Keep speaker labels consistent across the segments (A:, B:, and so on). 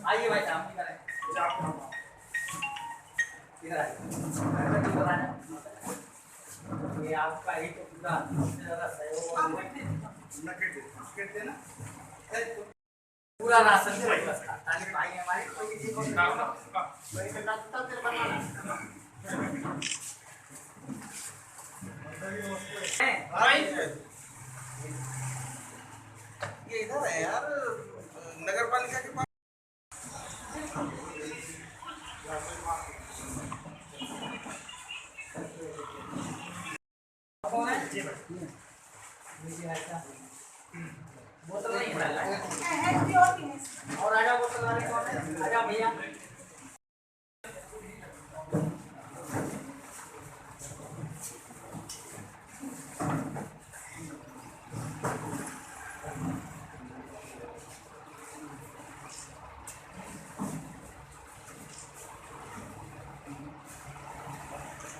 A: आइए भाई साहब इधर आइए। ये आपका ही तो पूरा सबसे ज़्यादा सहयोग देना पूरा राशन की व्यवस्था ताकि भाई हमारी कोई किसी को
B: ये इधर है यार नगर पालिका के पास।
A: बोतल नहीं और आजा बोतल वाले आजा भैया।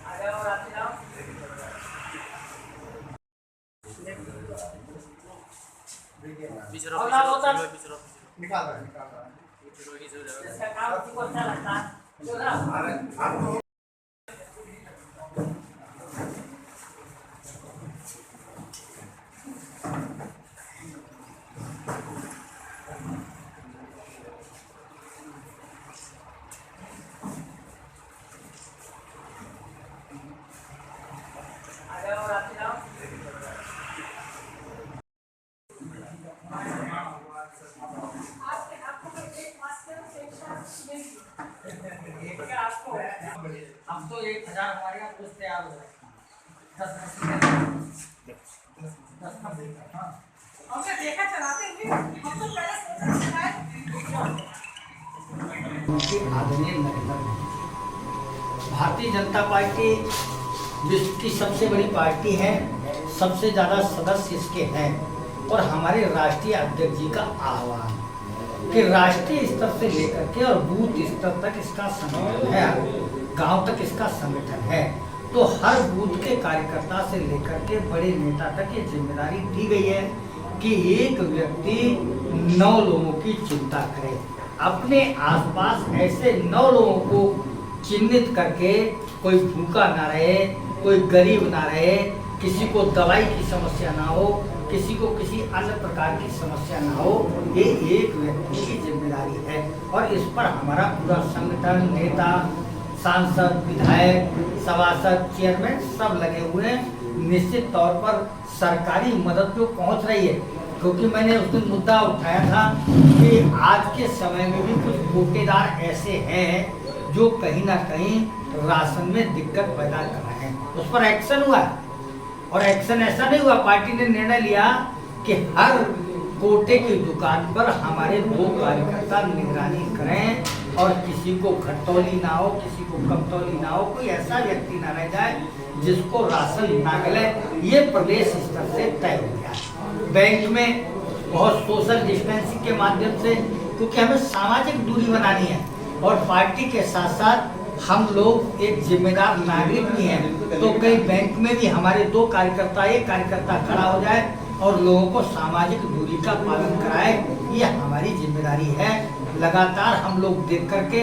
A: आजा और आते जाओ।
B: निकाल रहा है
A: इसका काम किसको अच्छा लगता है जो ना आजा और आते जाओ। हम तो 1000 हमारे यहाँ कुछ तैयार हो जाए 10 हाँ
C: हमने देखा चलाते हुए हम तो पहले सोचा
A: आदरणीय नरेंद्र मोदी भारतीय जनता पार्टी विश्व की सबसे बड़ी पार्टी है, सबसे ज़्यादा सदस्य इसके हैं और हमारे राष्ट्रीय अध्यक्ष जी का आह्वान कि राष्ट्रीय स्तर से लेकर के और बूथ स्तर तक इसका संगठन है, गांव तक इसका संगठन है। तो हर बूथ के कार्यकर्ता से लेकर के बड़े नेता तक ये जिम्मेदारी दी गई है कि एक व्यक्ति 9 लोगों की चिंता करे, अपने आसपास ऐसे 9 लोगों को चिन्हित करके कोई भूखा ना रहे, कोई गरीब ना रहे, किसी को दवाई की समस्या ना हो, किसी को किसी अन्य प्रकार की समस्या ना हो। ये एक व्यक्ति की जिम्मेदारी है और इस पर हमारा पूरा संगठन, नेता, सांसद, विधायक, सभासद, चेयरमैन सब लगे हुए हैं। निश्चित तौर पर सरकारी मदद जो पहुंच रही है, क्योंकि मैंने उस दिन मुद्दा उठाया था कि आज के समय में भी कुछ बूटेदार ऐसे हैं जो कहीं ना कहीं राशन में दिक्कत पैदा कर रहे हैं। उस पर एक्शन हुआ और एक्शन ऐसा नहीं हुआ, पार्टी ने निर्णय लिया कि हर कोटे की दुकान पर हमारे 2 कार्यकर्ता निगरानी करें और किसी को घटतौली ना हो, किसी को कमतौली ना हो, कोई ऐसा व्यक्ति ना रह जाए जिसको राशन ना मिले। ये प्रदेश स्तर से तय हो गया। बैंक में बहुत सोशल डिस्टेंसिंग के माध्यम से, क्योंकि हमें सामाजिक दूरी बनानी है और पार्टी के साथ साथ हम लोग एक जिम्मेदार नागरिक भी हैं, तो कई बैंक में भी हमारे 2 कार्यकर्ता, एक कार्यकर्ता खड़ा हो जाए और लोगों को सामाजिक दूरी का पालन कराए, ये हमारी जिम्मेदारी है। लगातार हम लोग देख करके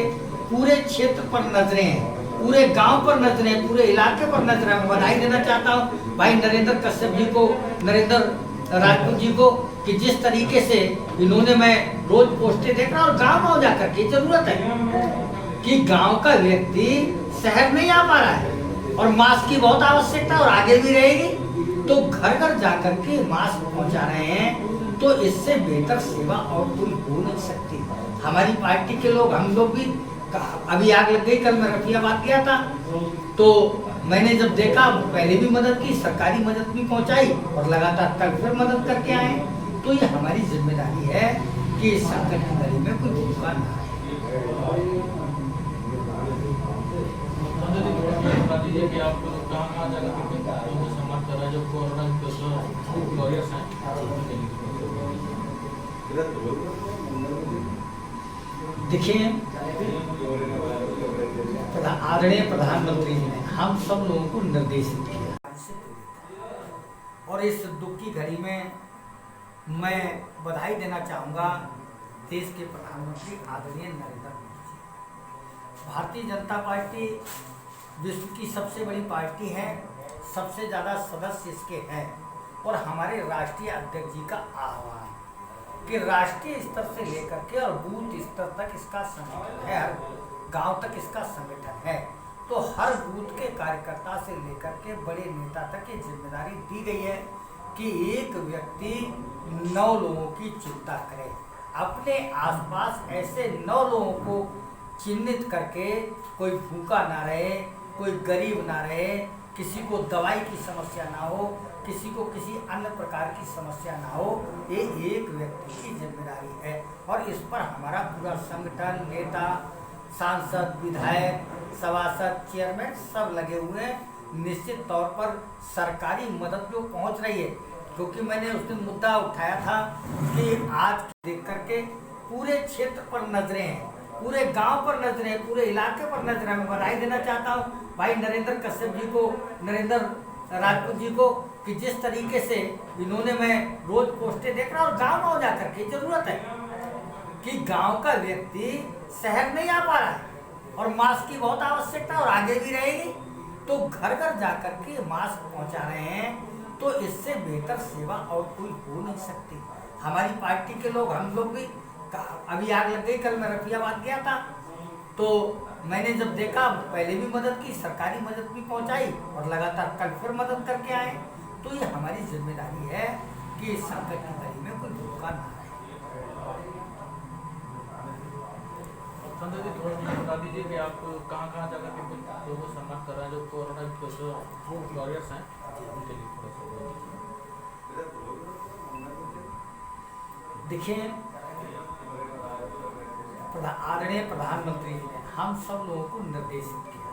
A: पूरे क्षेत्र पर नजरें हैं, पूरे गांव पर नजरें हैं, पूरे इलाके पर नजरें हैं। बधाई देना चाहता हूँ भाई नरेंद्र कश्यप जी को, नरेंद्र राजपूत जी को, कि जिस तरीके से इन्होंने, मैं रोज पोस्टें देख रहा हूँ और गाँव जाकर के जरूरत है कि गांव का व्यक्ति शहर नहीं आ पा रहा है और मास्क की बहुत आवश्यकता और आगे भी रहेगी, तो घर घर जाकर के मास्क पहुंचा रहे हैं। तो इससे बेहतर सेवा और कोई हो नहीं सकती। हमारी पार्टी के लोग, हम लोग भी, अभी आग लग गई, कल मैं रफियाबाद गया था, तो मैंने जब देखा, पहले भी मदद की, सरकारी मदद भी पहुंचाई और लगातार कल फिर मदद करके आए। तो ये हमारी जिम्मेदारी है कि इस संकट की घड़ी में कोई भूखा ना रहे। देखिए, आदरणीय प्रधानमंत्री जी ने हम सब लोगों को निर्देशित किया और इस दुख की घड़ी में मैं बधाई देना चाहूँगा देश के प्रधानमंत्री आदरणीय नरेंद्र मोदी जी। भारतीय जनता पार्टी विश्व की सबसे बड़ी पार्टी है, सबसे ज़्यादा सदस्य इसके हैं और हमारे राष्ट्रीय अध्यक्ष जी का आह्वान कि राष्ट्रीय स्तर से लेकर के और बूथ स्तर तक इसका संगठन है, हर गांव तक इसका संगठन है। तो हर बूथ के कार्यकर्ता से लेकर के बड़े नेता तक ये जिम्मेदारी दी गई है कि एक व्यक्ति 9 लोगों की चिंता करे, अपने आसपास ऐसे 9 लोगों को चिन्हित करके कोई भूखा ना रहे, कोई गरीब ना रहे, किसी को दवाई की समस्या ना हो, किसी को किसी अन्य प्रकार की समस्या ना हो। ये एक व्यक्ति की जिम्मेदारी है और इस पर हमारा पूरा संगठन, नेता, सांसद, विधायक, सभासद, चेयरमैन सब लगे हुए हैं। निश्चित तौर पर सरकारी मदद जो पहुंच रही है, क्योंकि मैंने उस दिन मुद्दा उठाया था कि आज देख करके पूरे क्षेत्र पर नजरें हैं, पूरे गांव पर नजरें हैं, पूरे इलाके पर नजरें हैं। मैं बधाई देना चाहता हूं भाई नरेंद्र कश्यप जी को, नरेंद्र राजपूत जी को, कि जिस तरीके से इन्होंने, मैं रोज पोस्टें देख रहा हूँ और गाँव जा करके जरूरत है कि गांव का व्यक्ति शहर नहीं आ पा रहा है और मास्क की बहुत आवश्यकता और आगे भी रहेगी, तो घर घर जाकर के मास्क पहुंचा रहे हैं। तो इससे बेहतर सेवा और कोई हो नहीं सकती। हमारी पार्टी के लोग, हम लोग भी, अभी आग लग गई, कल मैं रफियाबाद गया था तो मैंने जब देखा, पहले भी मदद की, सरकारी मदद भी पहुंचाई और लगातार कल फिर मदद करके आए। तो ये हमारी जिम्मेदारी है कि इस संकट की घड़ी में कोई भूखा ना रहे।
D: संजय जी, थोड़ा मुझे बता दीजिए कि आप कहाँ जाकर के कुछ लोगों को सम्मान कर रहे हैं जो कोरोना के जो वॉरियर्स हैं, उनके लिए थोड़ा सा
A: देखिए, आदरणीय प्रधानमंत्री जी ने हम सब लोगों को निर्देशित किया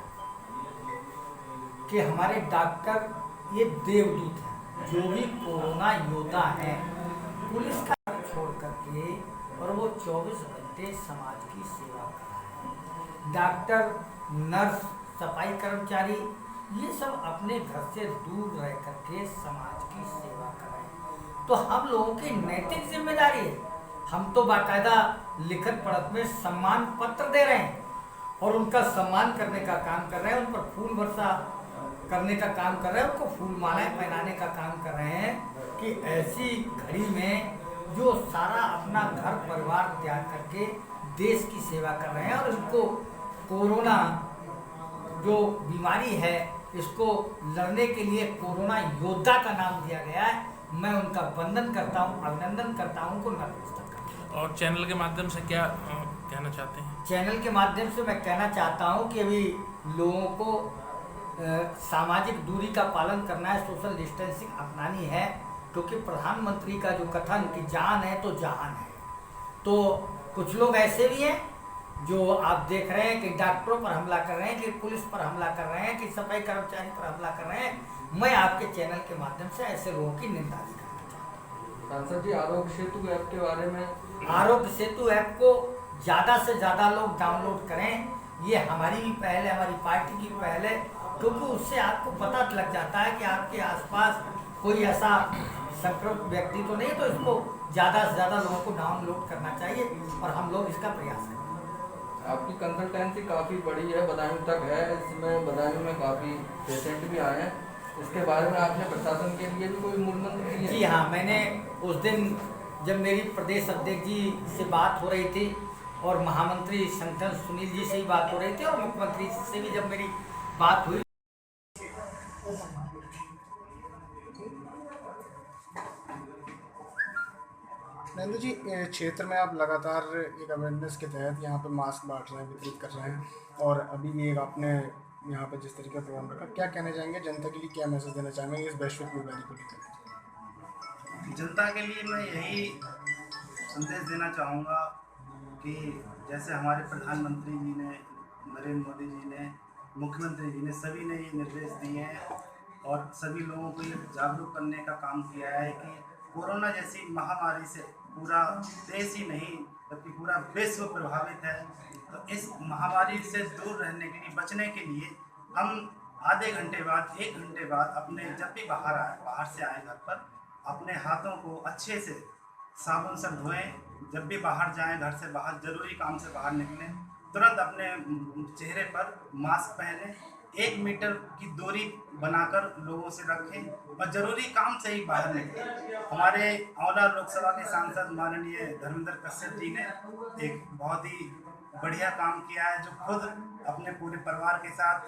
A: कि हमारे डॉक्टर ये देवदूत हैं, जो भी कोरोना योद्धा हैं, पुलिस का छोड़ करके, और वो 24 घंटे समाज की सेवा कर रहे हैं। डॉक्टर, नर्स, सफाई कर्मचारी, ये सब अपने घर से दूर रह करके समाज की सेवा कर रहे हैं। तो हम लोगों की नैतिक जिम्मेदारी है, हम तो बाकायदा लिखित पढ़त में सम्मान पत्र दे रहे हैं और उनका सम्मान करने का काम कर रहे हैं, उन पर फूल वर्षा करने का काम कर रहे हैं, उनको फूल मालाएं पहनाने का काम कर रहे हैं कि ऐसी घड़ी में जो सारा अपना घर परिवार त्याग करके देश की सेवा कर रहे हैं और इनको कोरोना जो बीमारी है, इसको लड़ने के लिए कोरोना योद्धा का नाम दिया गया है। मैं उनका वंदन करता हूं, अभिनंदन करता हूं, उनको नमस्कार करता हूं।
E: और चैनल के माध्यम से क्या कहना चाहते हैं?
A: चैनल के माध्यम से मैं कहना चाहता हूं कि अभी लोगों को सामाजिक दूरी का पालन करना है, सोशल डिस्टेंसिंग अपनानी है, क्योंकि प्रधानमंत्री का जो कथन कि जान है तो जहान है। तो कुछ लोग ऐसे भी हैं जो आप देख रहे हैं कि डॉक्टरों पर हमला कर रहे हैं, कि पुलिस पर हमला कर रहे हैं, कि सफाई कर्मचारी पर हमला कर रहे हैं। मैं आपके चैनल के माध्यम से ऐसे लोगों की निंदा भी करना चाहता हूँ।
F: सांसद जी, आरोग्य सेतु ऐप के बारे में,
A: आरोग्य सेतु ऐप को ज़्यादा से ज़्यादा लोग डाउनलोड करें। ये हमारी भी पहल है, हमारी पार्टी की पहल है, क्योंकि उससे आपको पता लग जाता है कि आपके आसपास कोई ऐसा संक्रमित व्यक्ति तो नहीं, तो इसको ज़्यादा से ज़्यादा लोगों को डाउनलोड करना चाहिए और हम लोग इसका प्रयास करें।
F: आपकी कंसल्टेंसी काफ़ी बड़ी है, बदायूं तक है, इसमें बदायूं में काफ़ी पेशेंट भी आए हैं, इसके बारे में आपने प्रशासन के लिए भी कोई मूल मंत्र दिए?
A: जी हाँ, मैंने उस दिन जब मेरी प्रदेश अध्यक्ष जी से बात हो रही थी और महामंत्री संगठन सुनील जी से ही बात हो रही थी और मुख्यमंत्री से भी जब मेरी बात हुई,
G: नंदू जी, क्षेत्र में आप लगातार एक अवेयरनेस के तहत यहाँ पे मास्क बांट रहे हैं, वितरित कर रहे हैं, और अभी भी एक आपने यहाँ पे जिस तरीके का प्रोग्राम रखा, क्या कहना चाहेंगे जनता के लिए, क्या मैसेज देना चाहेंगे इस वैश्विक बीमारी को लेकर?
B: जनता के लिए मैं यही संदेश देना चाहूँगा कि जैसे हमारे प्रधानमंत्री जी ने, नरेंद्र मोदी जी ने, मुख्यमंत्री जी ने, सभी ने ये निर्देश दिए हैं और सभी लोगों को ये जागरूक करने का काम किया है कि कोरोना जैसी महामारी से पूरा देश ही नहीं बल्कि पूरा विश्व प्रभावित है। तो इस महामारी से दूर रहने के लिए, बचने के लिए हम आधे घंटे बाद, 1 घंटे बाद अपने जब भी बाहर से आए घर पर, अपने हाथों को अच्छे से साबुन से धोएं। जब भी बाहर जाएं, घर से बाहर जरूरी काम से बाहर निकलें, तुरंत अपने चेहरे पर मास्क पहनें, 1 मीटर की दूरी बनाकर लोगों से रखें और जरूरी काम से ही बाहर निकलें। हमारे औला लोकसभा के सांसद माननीय धर्मेंद्र कश्यप जी ने एक बहुत ही बढ़िया काम किया है, जो खुद अपने पूरे परिवार के साथ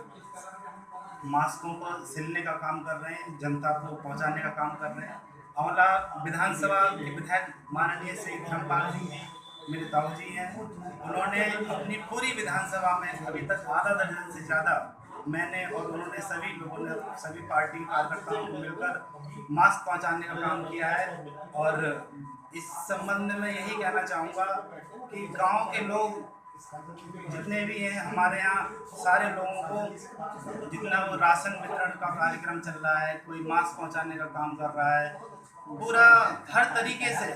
B: मास्कों को सिलने का काम कर रहे हैं, जनता को पहुंचाने का काम कर रहे हैं। औला विधानसभा के विधायक माननीय श्री धर्मपाल जी मेरे ताऊ जी हैं, उन्होंने अपनी पूरी विधानसभा में अभी तक आधा दर्जन से ज़्यादा मैंने और उन्होंने सभी लोगों ने, सभी पार्टी कार्यकर्ताओं को मिलकर मास्क पहुंचाने का काम किया है। और इस संबंध में यही कहना चाहूँगा कि गांव के लोग जितने भी हैं, हमारे यहाँ सारे लोगों को जितना वो राशन वितरण का कार्यक्रम चल रहा है, कोई मास्क पहुंचाने का काम कर रहा है, पूरा हर तरीके से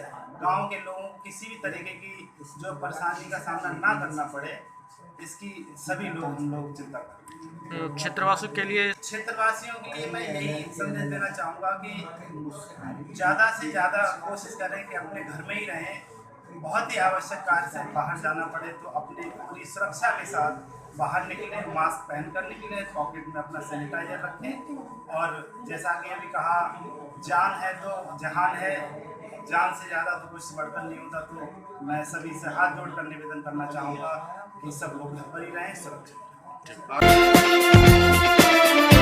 B: गांव के लोगों को किसी भी तरीके की जो परेशानी का सामना ना करना पड़े, इसकी सभी लोग हम लोग चिंता कर रहे हैं।
E: क्षेत्रवासियों के लिए
B: क्षेत्रवासियों के लिए मैं यही संदेश देना चाहूँगा कि ज़्यादा से ज़्यादा कोशिश करें कि अपने घर में ही रहें। बहुत ही आवश्यक कार्य से बाहर जाना पड़े तो अपनी पूरी सुरक्षा के साथ बाहर निकलें, मास्क पहन कर निकलें, पॉकेट में अपना सैनिटाइजर रखें। और जैसा कि अभी कहा, जान है तो जहान है, जान से ज़्यादा तो कुछ बढ़कर नहीं होता। तो मैं सभी से हाथ जोड़कर निवेदन करना चाहूँगा कि सब लोग घर पर ही रहें, सुरक्षित रहें।